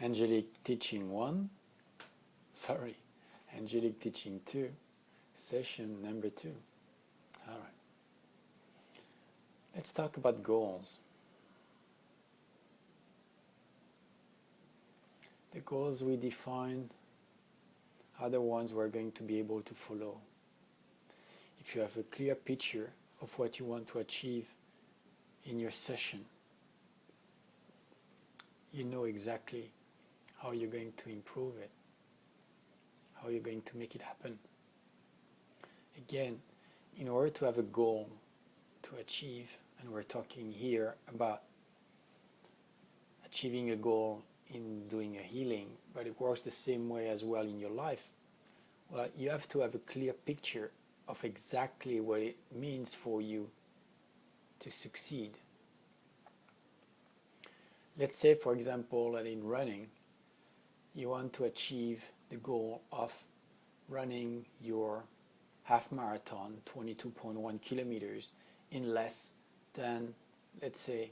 Angelic Teaching 1, Angelic Teaching 2, session number 2. All right. Let's talk about goals. The goals we define are the ones we're going to be able to follow. If you have a clear picture of what you want to achieve in your session, you know exactly how you're going to improve it, how you're going to make it happen. Again, in order to have a goal to achieve, and we're talking here about achieving a goal in doing a healing, but it works the same way as well in your life. Well, you have to have a clear picture of exactly what it means for you to succeed. Let's say, for example, that in running, you want to achieve the goal of running your half marathon, 22.1 kilometers, in less than, let's say,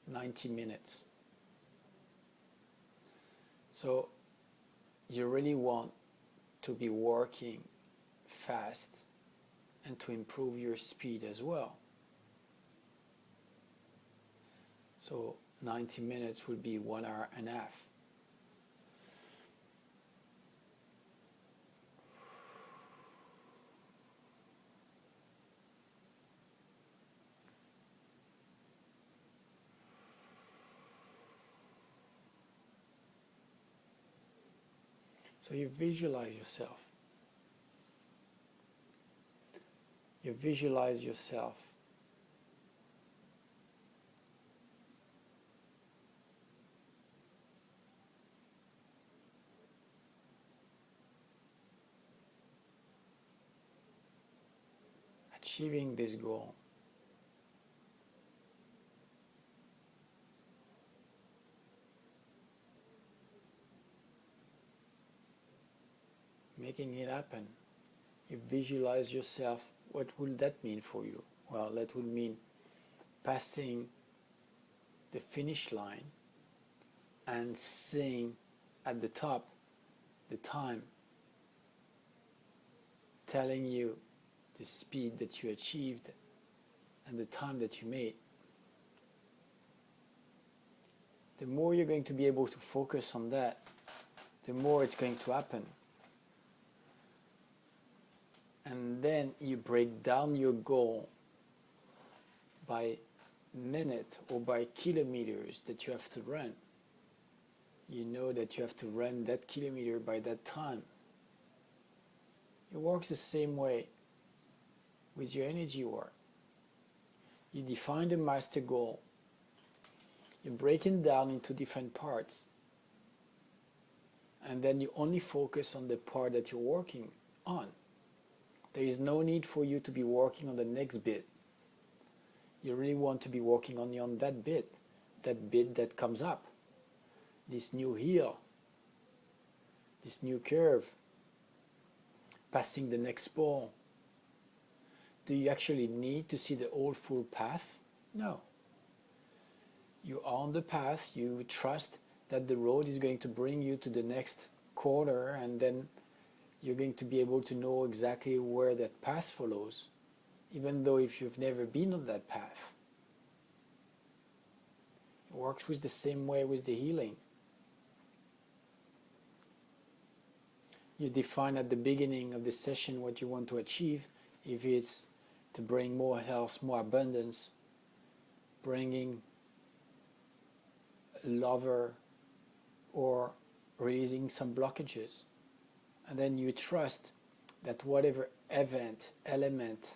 90 minutes. So you really want to be working fast and to improve your speed as well. So 90 minutes would be 1 hour and a half. So you visualize yourself. You visualize yourself achieving this goal. Making it happen. You visualize yourself. What will that mean for you? Well, that would mean passing the finish line and seeing at the top the time telling you the speed that you achieved and the time that you made. The more you're going to be able to focus on that, the more it's going to happen. And then you break down your goal by minute or by kilometers that you have to run. You know that you have to run that kilometer by that time. It works the same way with your energy work. You define the master goal. You break it down into different parts. And then you only focus on the part that you're working on. There is no need for you to be working on the next bit. You really want to be working only on that bit that comes up. This new hill, this new curve, passing the next pole. Do you actually need to see the whole full path? No. You are on the path, you trust that the road is going to bring you to the next corner, and then you're going to be able to know exactly where that path follows, even though if you've never been on that path. It works with the same way with the healing. You define at the beginning of the session what you want to achieve. If it's to bring more health, more abundance, bringing a lover, or releasing some blockages. And then you trust that whatever event, element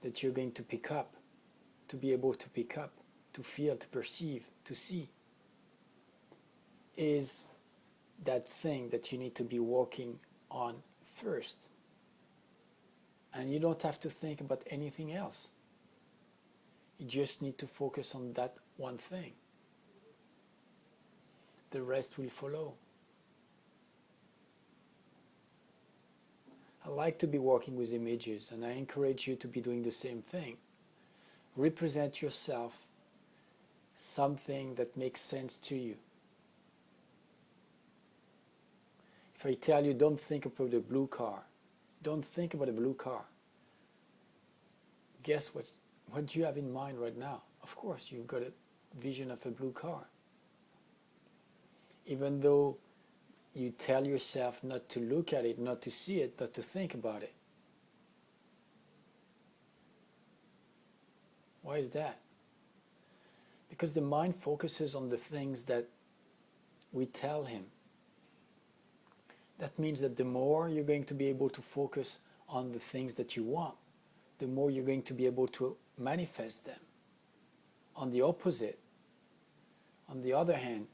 that you're going to pick up, to be able to pick up, to feel, to perceive, to see, is that thing that you need to be working on first. And you don't have to think about anything else. You just need to focus on that one thing. The rest will follow. I like to be working with images, and I encourage you to be doing the same thing. Represent yourself something that makes sense to you. If I tell you don't think about the blue car, don't think about a blue car, guess what do you have in mind right now? Of course, you've got a vision of a blue car. Even though you tell yourself not to look at it, not to see it, not to think about it. Why is that? Because the mind focuses on the things that we tell him. That means that the more you're going to be able to focus on the things that you want, the more you're going to be able to manifest them. On the opposite, on the other hand,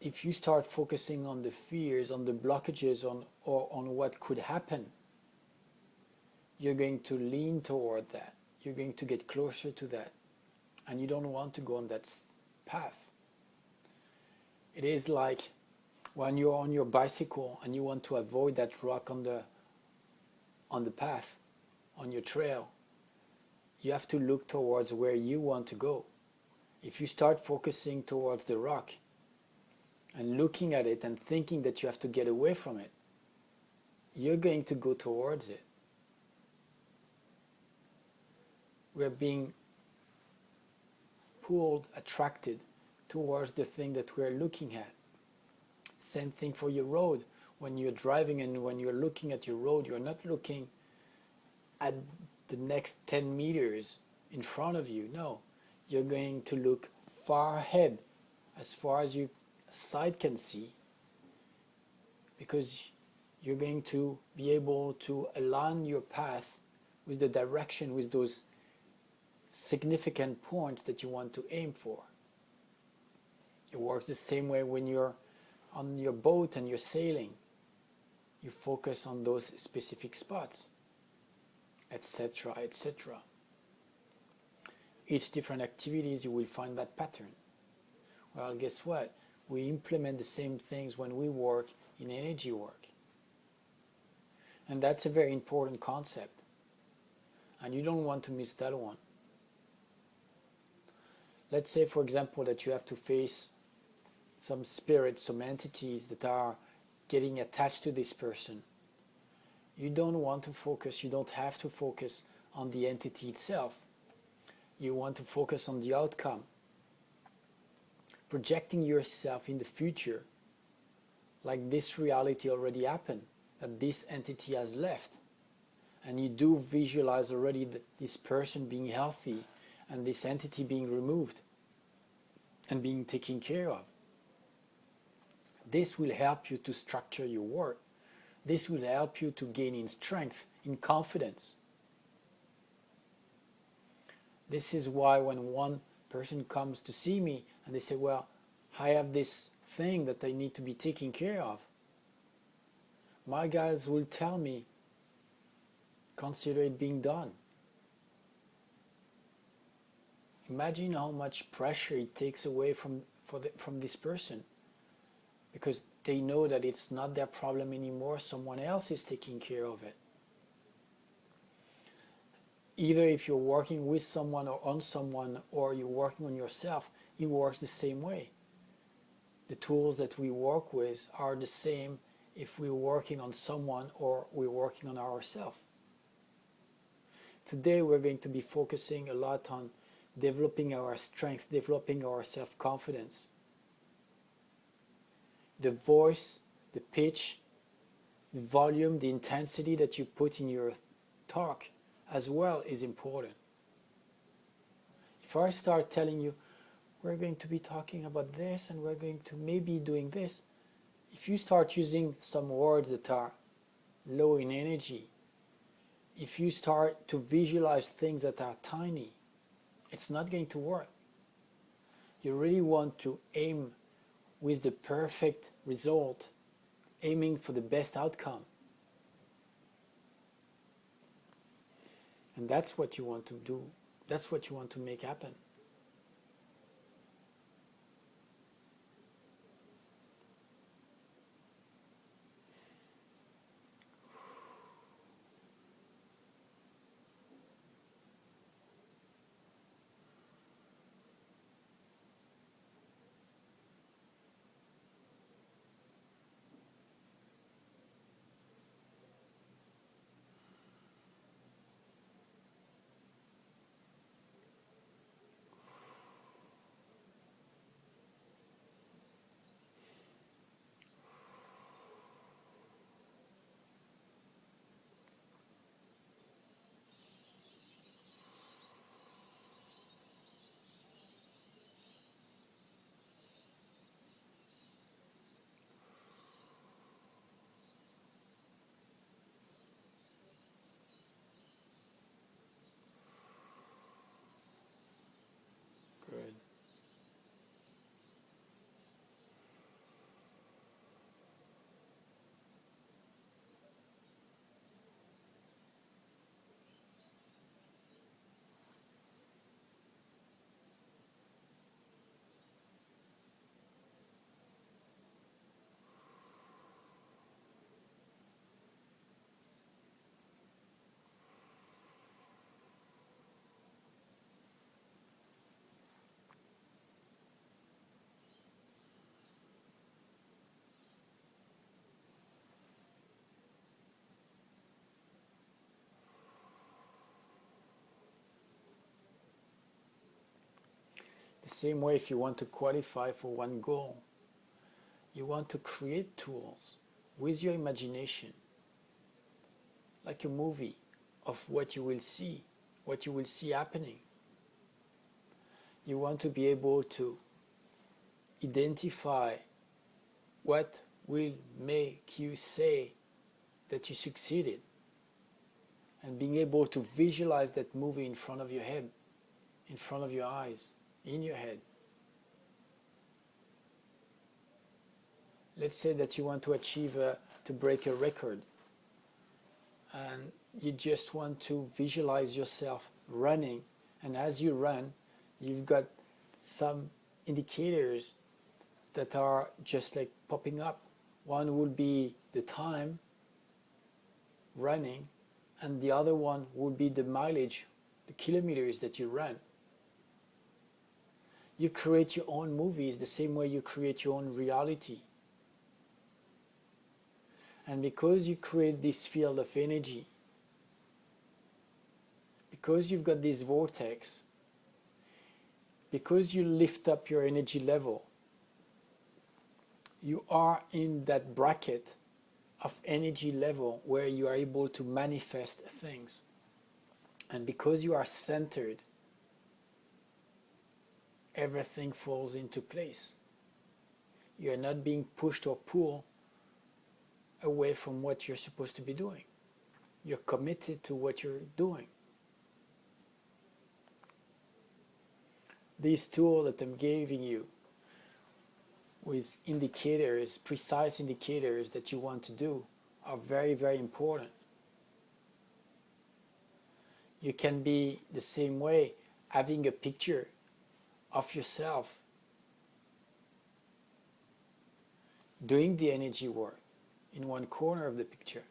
if you start focusing on the fears, on the blockages, or on what could happen, you're going to lean toward that. You're going to get closer to that. And you don't want to go on that path. It is like when you're on your bicycle and you want to avoid that rock on the path, on your trail. You have to look towards where you want to go. If you start focusing towards the rock and looking at it and thinking that you have to get away from it, you're going to go towards it. We're being pulled, attracted towards the thing that we're looking at. Same thing for your road. When you're driving and when you're looking at your road, you're not looking at the next 10 meters in front of you. No, you're going to look far ahead, as far as your sight can see, because you're going to be able to align your path with the direction, with those significant points that you want to aim for. It works the same way when you're on your boat and you're sailing. You focus on those specific spots, etc., etc. Each different activities you will find that pattern. Well, guess what? We implement the same things when we work in energy work. And that's a very important concept. And you don't want to miss that one. Let's say, for example, that you have to face some spirits, some entities that are getting attached to this person. You don't want to focus, you don't have to focus on the entity itself. You want to focus on the outcome. Projecting yourself in the future, like this reality already happened, that this entity has left. And you do visualize already this person being healthy and this entity being removed and being taken care of. This will help you to structure your work. This will help you to gain in strength, in confidence. This is why when one person comes to see me and they say, well, I have this thing that I need to be taken care of, my guys will tell me, consider it being done. Imagine how much pressure it takes away from this person, because they know that it's not their problem anymore, someone else is taking care of it. Either if you're working with someone or on someone, or you're working on yourself, it works the same way. The tools that we work with are the same if we're working on someone or we're working on ourselves. Today we're going to be focusing a lot on developing our strength, developing our self-confidence. The voice, the pitch, the volume, the intensity that you put in your talk as well is important. If I start telling you, we're going to be talking about this and we're going to maybe doing this, if you start using some words that are low in energy, if you start to visualize things that are tiny, it's not going to work. You really want to aim with the perfect result, aiming for the best outcome. And that's what you want to do. That's what you want to make happen. same way, if you want to qualify for one goal, you want to create tools with your imagination, like a movie of what you will see happening. You want to be able to identify what will make you say that you succeeded, and being able to visualize that movie in front of your head, in front of your eyes, in your head. Let's say that you want to to break a record, and you just want to visualize yourself running, and as you run, you've got some indicators that are just like popping up. One would be the time running, and the other one would be the mileage, the kilometers that you run. You create your own movies the same way you create your own reality. And because you create this field of energy, because you've got this vortex, because you lift up your energy level, you are in that bracket of energy level where you are able to manifest things. And because you are centered, everything falls into place. You are not being pushed or pulled away from what you're supposed to be doing. You're committed to what you're doing. This tool that I'm giving you with indicators, precise indicators that you want to do, are very, very important. You can be the same way, having a picture of yourself doing the energy work in one corner of the picture.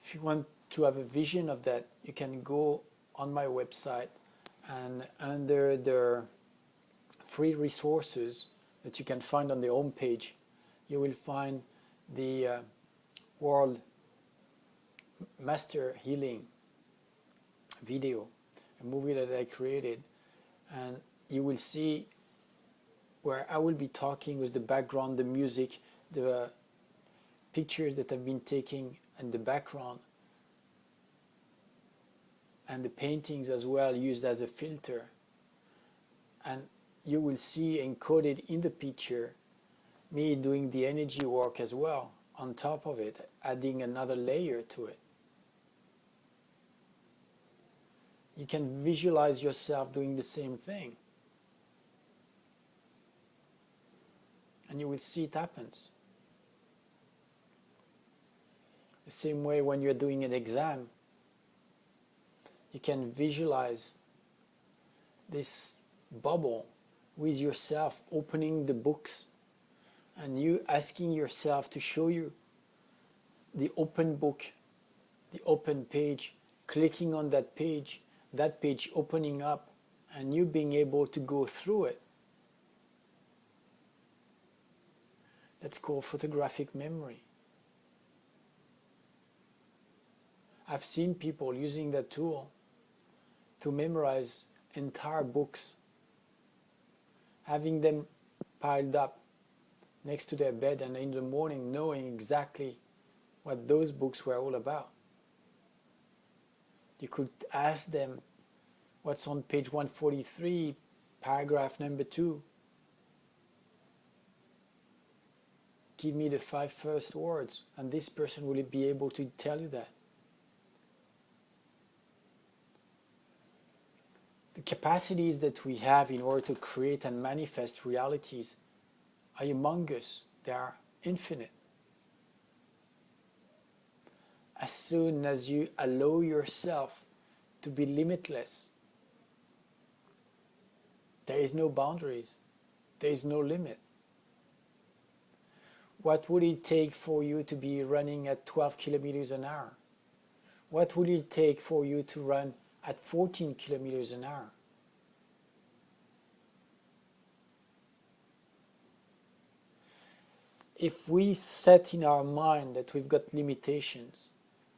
If you want to have a vision of that, you can go on my website, and under the free resources that you can find on the home page, you will find the World Master Healing video, a movie that I created, and you will see where I will be talking with the background, the music, the pictures that I've been taking in the background, and the paintings as well used as a filter. And you will see encoded in the picture me doing the energy work as well on top of it, adding another layer to it. You can visualize yourself doing the same thing, and you will see it happens. The same way when you're doing an exam, you can visualize this bubble with yourself opening the books and you asking yourself to show you the open book, the open page, clicking on that page opening up, and you being able to go through it. That's called photographic memory. I've seen people using that tool to memorize entire books, having them piled up next to their bed, and in the morning knowing exactly what those books were all about. You could ask them, what's on page 143, paragraph number 2? Give me the 5 first words, and this person will be able to tell you that. The capacities that we have in order to create and manifest realities are humongous. They are infinite. As soon as you allow yourself to be limitless, there is no boundaries, there is no limit. What would it take for you to be running at 12 kilometers an hour? What would it take for you to run at 14 kilometers an hour? If we set in our mind that we've got limitations,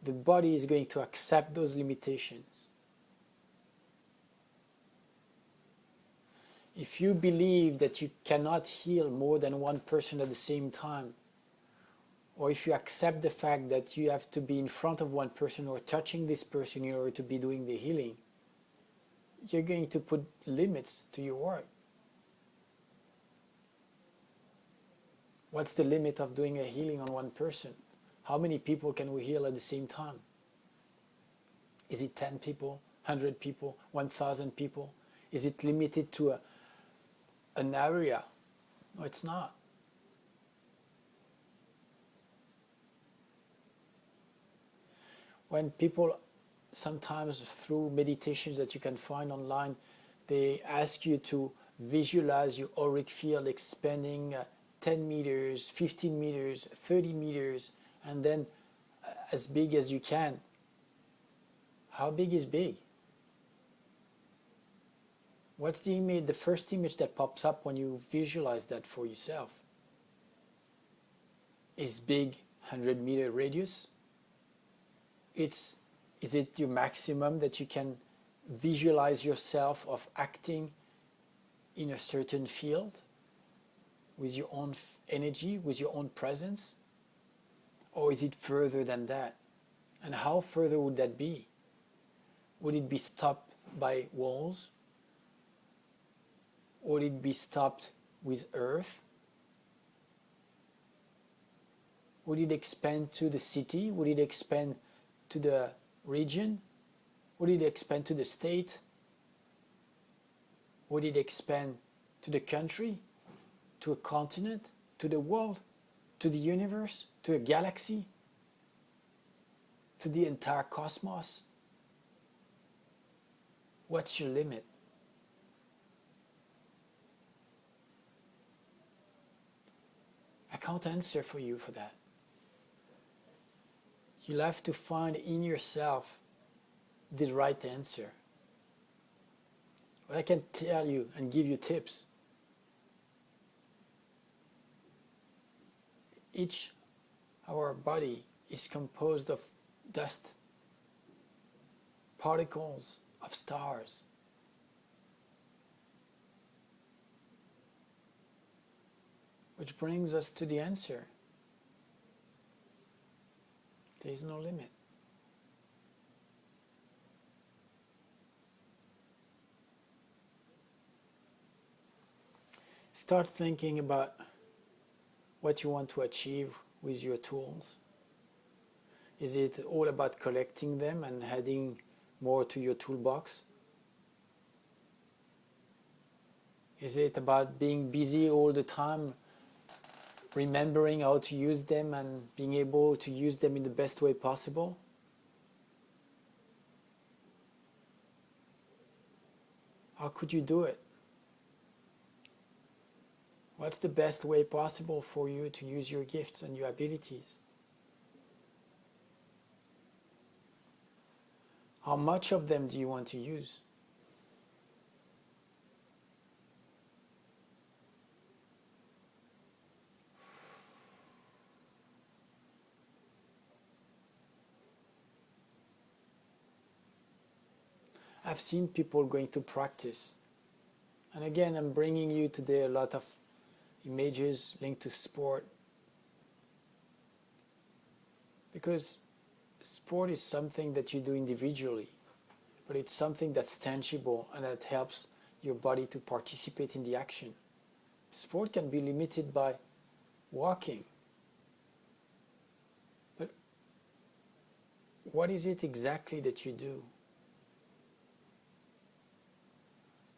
the body is going to accept those limitations. If you believe that you cannot heal more than one person at the same time, or if you accept the fact that you have to be in front of one person or touching this person in order to be doing the healing, you're going to put limits to your work. What's the limit of doing a healing on one person? How many people can we heal at the same time? Is it 10 people, 100 people, 1,000 people? Is it limited to an area? No, it's not. When people, sometimes through meditations that you can find online, they ask you to visualize your auric field expanding 10 meters, 15 meters, 30 meters, and then as big as you can. How big is big? What's the image, the first image that pops up when you visualize that for yourself? Is big 100-meter radius? Is it your maximum that you can visualize yourself of acting in a certain field with your own energy, with your own presence? Or is it further than that? And how further would that be? Would it be stopped by walls? Would it be stopped with earth? Would it expand to the city? Would it expand to the region? Would it expand to the state? Would it expand to the country? To a continent? To the world? To the universe? To a galaxy? To the entire cosmos? What's your limit? I can't answer for you for that. You'll have to find in yourself the right answer. But I can tell you and give you tips. Each our body is composed of dust, particles of stars. Which brings us to the answer. There is no limit. Start thinking about what you want to achieve with your tools. Is it all about collecting them and adding more to your toolbox? Is it about being busy all the time, remembering how to use them and being able to use them in the best way possible? How could you do it? What's the best way possible for you to use your gifts and your abilities? How much of them do you want to use? I've seen people going to practice. And again, I'm bringing you today a lot of images linked to sport. Because sport is something that you do individually, but it's something that's tangible and that helps your body to participate in the action. Sport can be limited by walking. But what is it exactly that you do?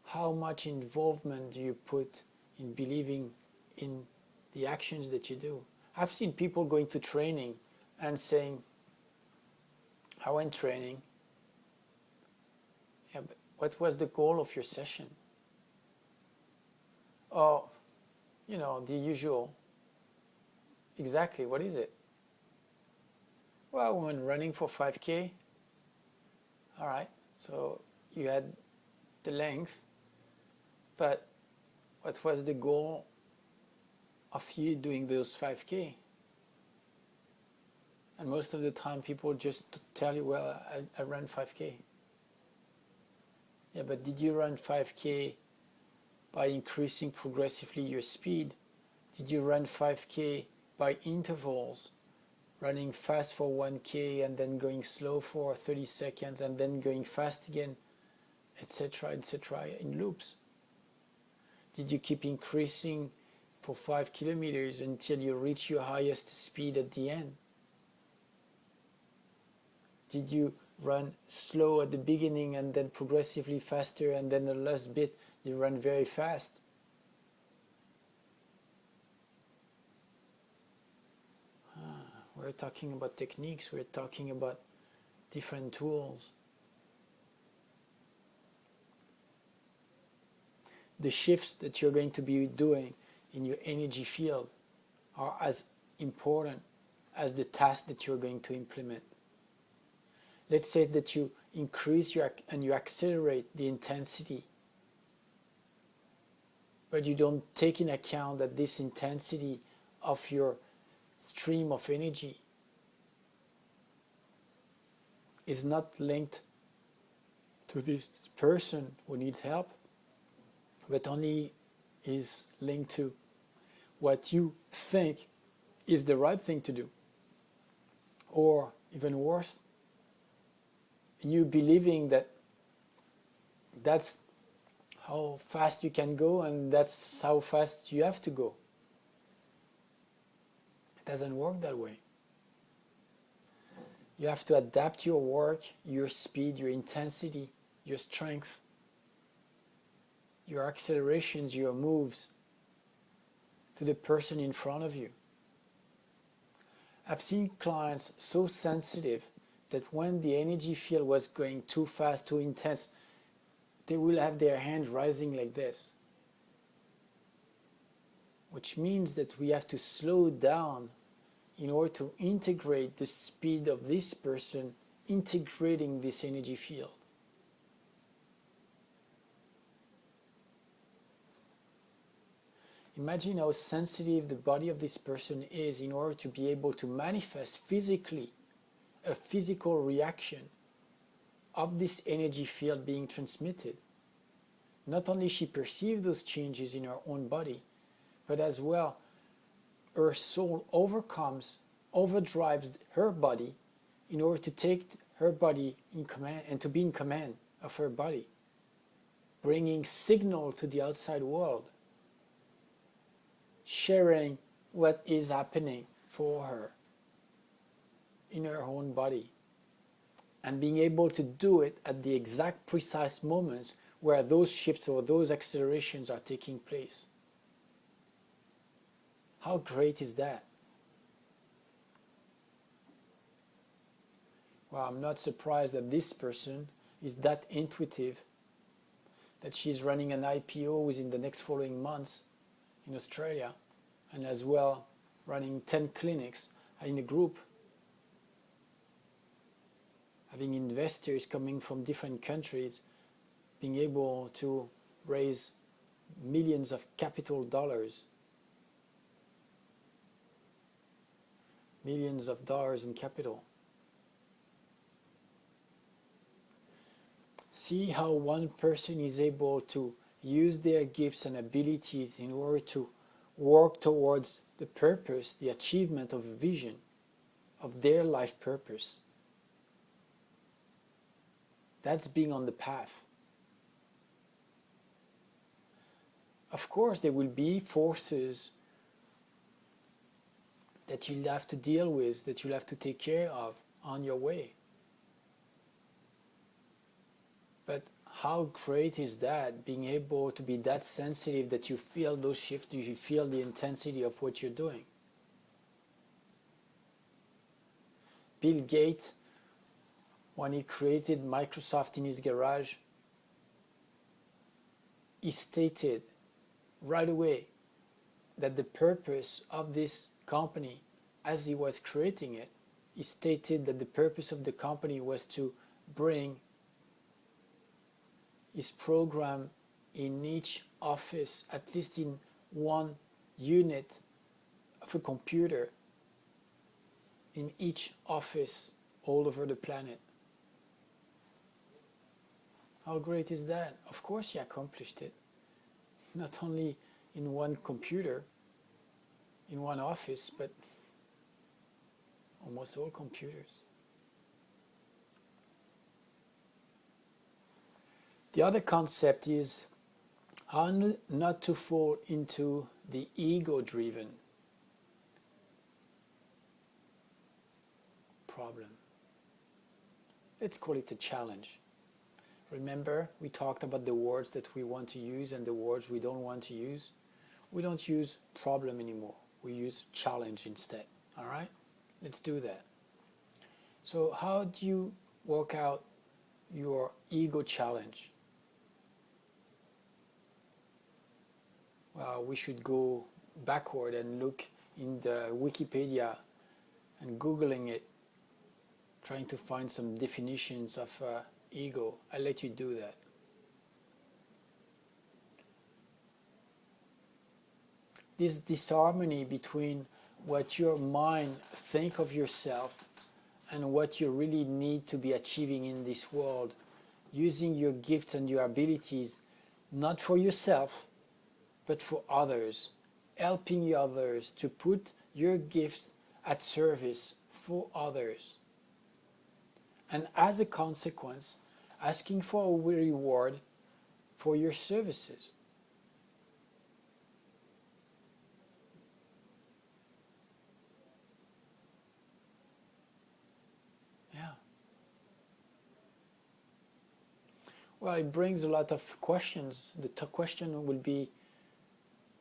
How much involvement do you put in believing in the actions that you do? I've seen people going to training and saying, I went training. Yeah, but what was the goal of your session? Oh, the usual. Exactly, what is it? Well, we went running for 5K. All right, so you had the length, but what was the goal of you doing those 5K? And most of the time people just tell you, well, I ran 5K. Yeah, but did you run 5K by increasing progressively your speed? Did you run 5K by intervals, running fast for 1K and then going slow for 30 seconds and then going fast again, etc., in loops? Did you keep increasing for 5 kilometers until you reach your highest speed at the end? Did you run slow at the beginning and then progressively faster, and then the last bit you run very fast? We're talking about techniques, we're talking about different tools. The shifts that you're going to be doing in your energy field are as important as the task that you're going to implement. Let's say that you increase and you accelerate the intensity, but you don't take in account that this intensity of your stream of energy is not linked to this person who needs help, but only is linked to what you think is the right thing to do. Or even worse, you believing that that's how fast you can go and that's how fast you have to go. It doesn't work that way. You have to adapt your work, your speed, your intensity, your strength, your accelerations, your moves to the person in front of you. I've seen clients so sensitive that when the energy field was going too fast, too intense, they will have their hand rising like this. Which means that we have to slow down in order to integrate the speed of this person integrating this energy field. Imagine how sensitive the body of this person is in order to be able to manifest physically a physical reaction of this energy field being transmitted. Not only she perceives those changes in her own body, but as well her soul overdrives her body in order to take her body in command and to be in command of her body, bringing signal to the outside world, sharing what is happening for her in her own body, and being able to do it at the exact precise moments where those shifts or those accelerations are taking place. How great is that? Well, I'm not surprised that this person is that intuitive, that she's running an IPO within the next following months in Australia, and as well running 10 clinics in a group, having investors coming from different countries, being able to raise millions of capital dollars, millions of dollars in capital. See how one person is able to use their gifts and abilities in order to work towards the purpose, the achievement of a vision, of their life purpose. That's being on the path. Of course, there will be forces that you'll have to deal with, that you'll have to take care of on your way. But how great is that, being able to be that sensitive that you feel those shifts, you feel the intensity of what you're doing. Bill Gates, when he created Microsoft in his garage, he stated right away that the purpose of this company, as he was creating it, he stated that the purpose of the company was to bring his program in each office, at least in one unit of a computer, in each office all over the planet. How great is that? Of course he accomplished it. not only in one computer, in one office, but almost all computers. The other concept is how not to fall into the ego-driven problem. Let's call it a challenge. Remember, we talked about the words that we want to use and the words we don't want to use. We don't use problem anymore. We use challenge instead. All right? Let's do that. So how do you work out your ego challenge? Well, we should go backward and look in the Wikipedia and Googling it, trying to find some definitions of ego. I'll let you do that. This disharmony between what your mind think of yourself and what you really need to be achieving in this world, using your gifts and your abilities, not for yourself, but for others, helping others to put your gifts at service for others. And as a consequence, asking for a reward for your services. Yeah. Well, it brings a lot of questions. The question will be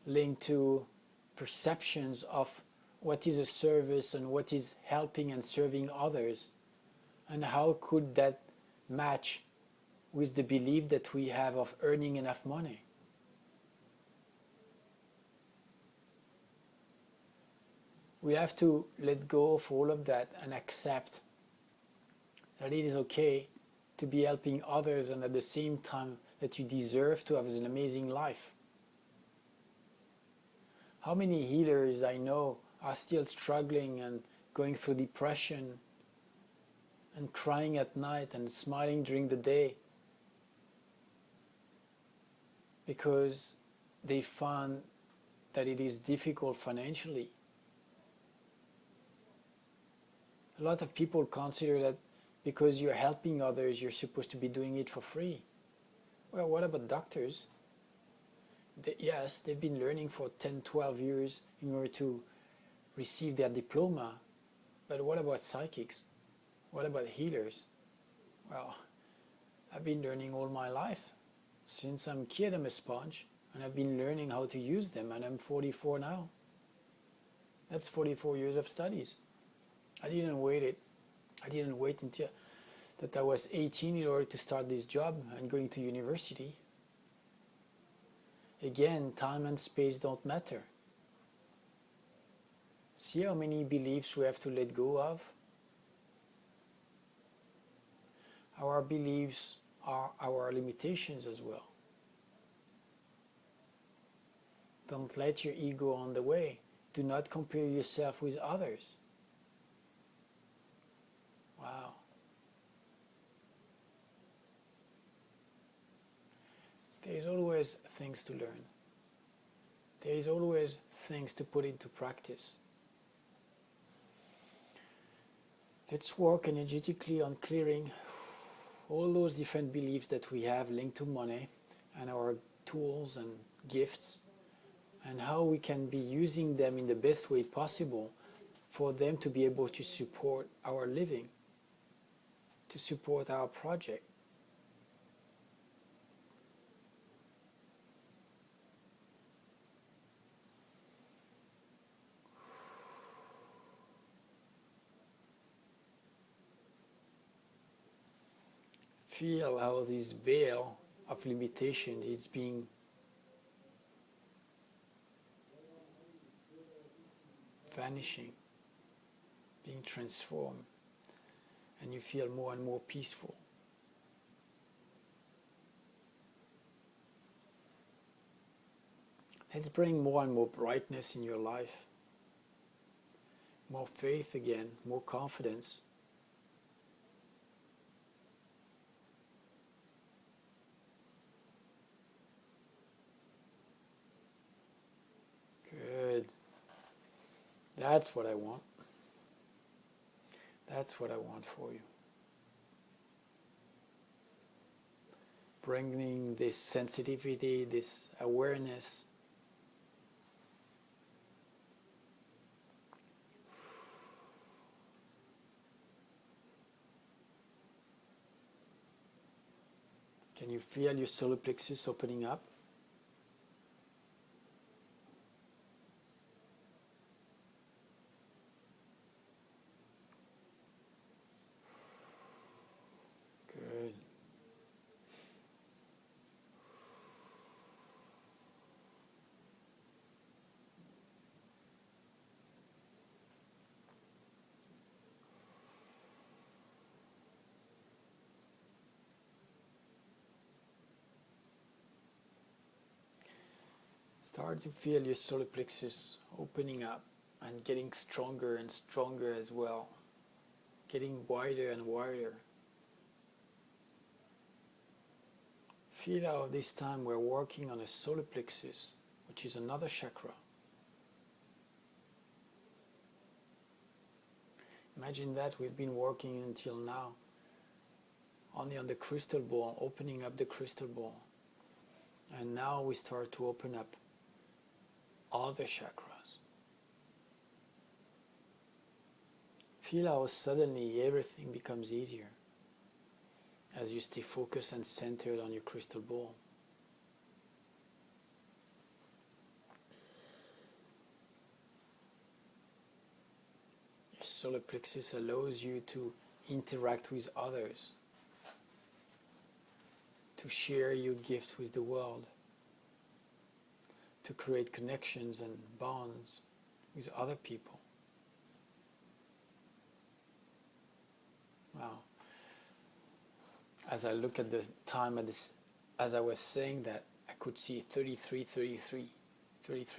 linked to perceptions of what is a service and what is helping and serving others, and how could that match with the belief that we have of earning enough money. We have to let go of all of that and accept that it is okay to be helping others, and at the same time that you deserve to have an amazing life. How many healers I know are still struggling and going through depression and crying at night and smiling during the day because they found that it is difficult financially. A lot of people consider that because you're helping others, you're supposed to be doing it for free. Well, what about doctors? Yes, they've been learning for 10, 12 years in order to receive their diploma. But what about psychics? What about healers? Well, I've been learning all my life. Since I'm a kid, I'm a sponge, and I've been learning how to use them, and I'm 44 now. That's 44 years of studies. I didn't wait until that I was 18 in order to start this job and going to university. Again, time and space don't matter. See how many beliefs we have to let go of? Our beliefs are our limitations as well. Don't let your ego on the way. Do not compare yourself with others. Wow. There is always things to learn. There is always things to put into practice. Let's work energetically on clearing all those different beliefs that we have linked to money and our tools and gifts, and how we can be using them in the best way possible for them to be able to support our living, to support our project. Feel how this veil of limitations is being vanishing, being transformed, and you feel more and more peaceful. Let's bring more and more brightness in your life, more faith again, more confidence. That's what I want. That's what I want for you. Bringing this sensitivity, this awareness. Can you feel your solar plexus opening up? Good. Start to feel your solar plexus opening up and getting stronger and stronger as well, getting wider and wider. Feel how this time we're working on a solar plexus, which is another chakra. Imagine that we've been working until now only on the crystal ball, opening up the crystal ball. And now we start to open up other chakras. Feel how suddenly everything becomes easier as you stay focused and centered on your crystal ball. Your solar plexus allows you to interact with others, to share your gifts with the world, to create connections and bonds with other people. Wow. As I look at the time, as I was saying that, I could see 33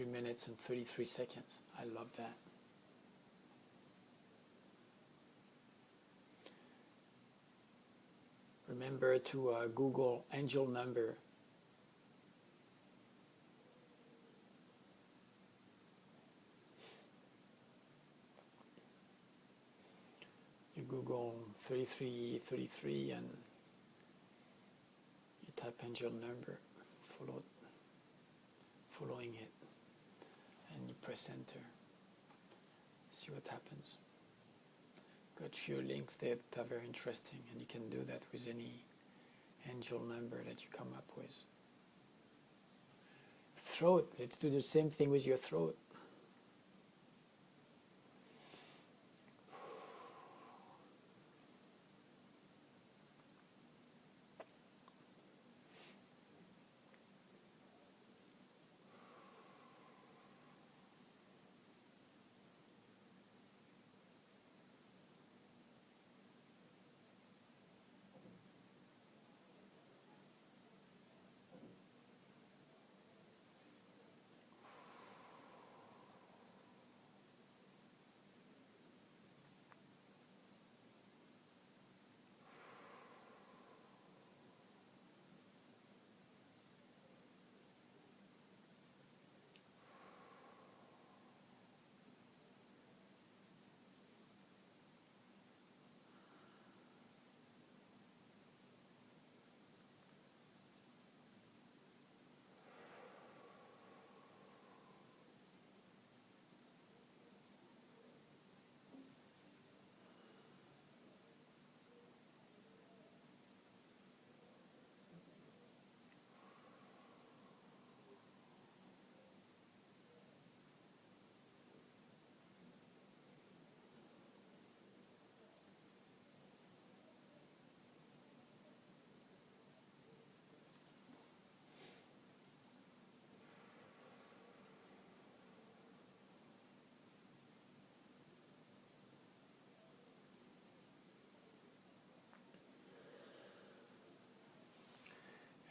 minutes and 33 seconds. I love that. Remember to Google angel number. You Google 3333 and you type angel number, following it, and you press enter. See what happens. Got a few links there that are very interesting, and you can do that with any angel number that you come up with. Throat, let's do the same thing with your throat.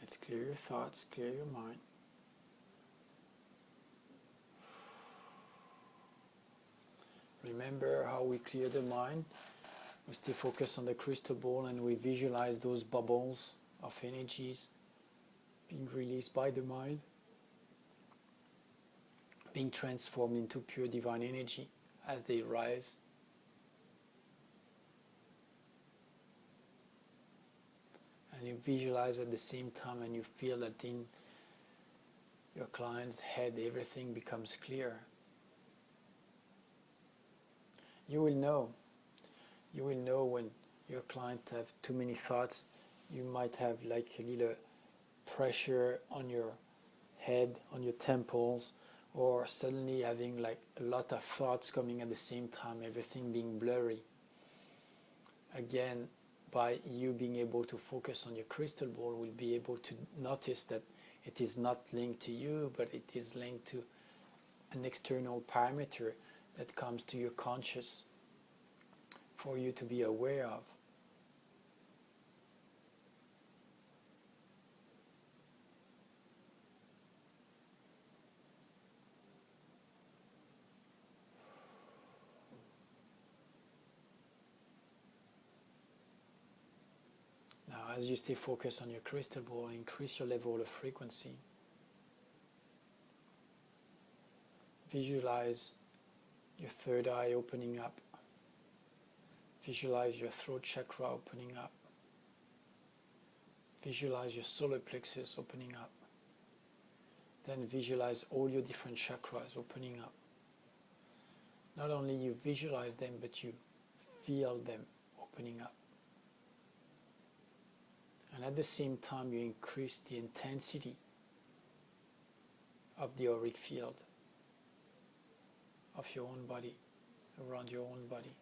Let's clear your thoughts, clear your mind. Remember how we clear the mind. We stay focused on the crystal ball and we visualize those bubbles of energies being released by the mind, being transformed into pure divine energy as they rise. And you visualize at the same time, and you feel that in your client's head everything becomes clear. You will know when your client have too many thoughts. You might have like a little pressure on your head, on your temples, or suddenly having like a lot of thoughts coming at the same time, everything being blurry. Again, by you being able to focus on your crystal ball, we'll be able to notice that it is not linked to you, but it is linked to an external parameter that comes to your conscious for you to be aware of. Now, as you stay focused on your crystal ball, increase your level of frequency. Visualize your third eye opening up. Visualize your throat chakra opening up. Visualize your solar plexus opening up. Then visualize all your different chakras opening up. Not only you visualize them, but you feel them opening up. And at the same time, you increase the intensity of the auric field of your own body, around your own body.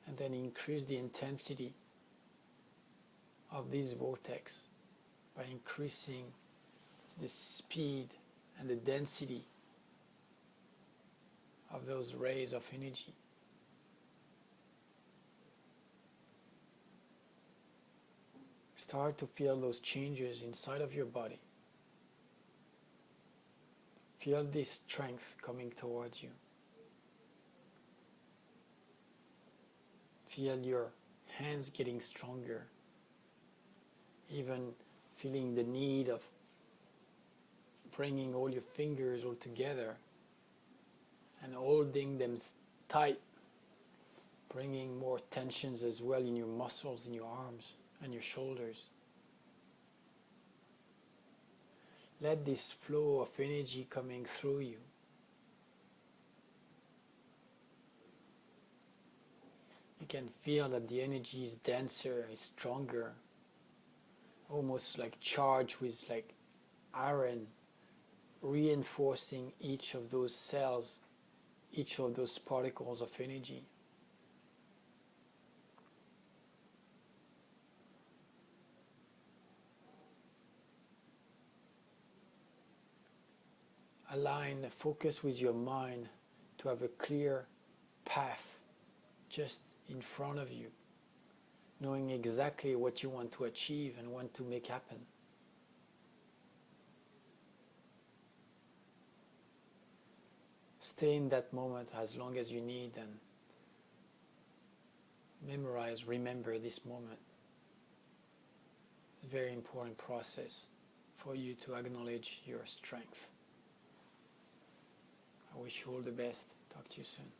And then increase the intensity of this vortex by increasing the speed and the density of those rays of energy. Start to feel those changes inside of your body. Feel this strength coming towards you. Feel your hands getting stronger. Even feeling the need of bringing all your fingers all together and holding them tight, bringing more tensions as well in your muscles, in your arms and your shoulders. Let this flow of energy coming through you. You can feel that the energy is denser, is stronger, almost like charged with like iron, reinforcing each of those cells, each of those particles of energy. Align the focus with your mind to have a clear path just in front of you, knowing exactly what you want to achieve and want to make happen. Stay in that moment as long as you need and remember this moment. It's a very important process for you to acknowledge your strength. I wish you all the best. Talk to you soon.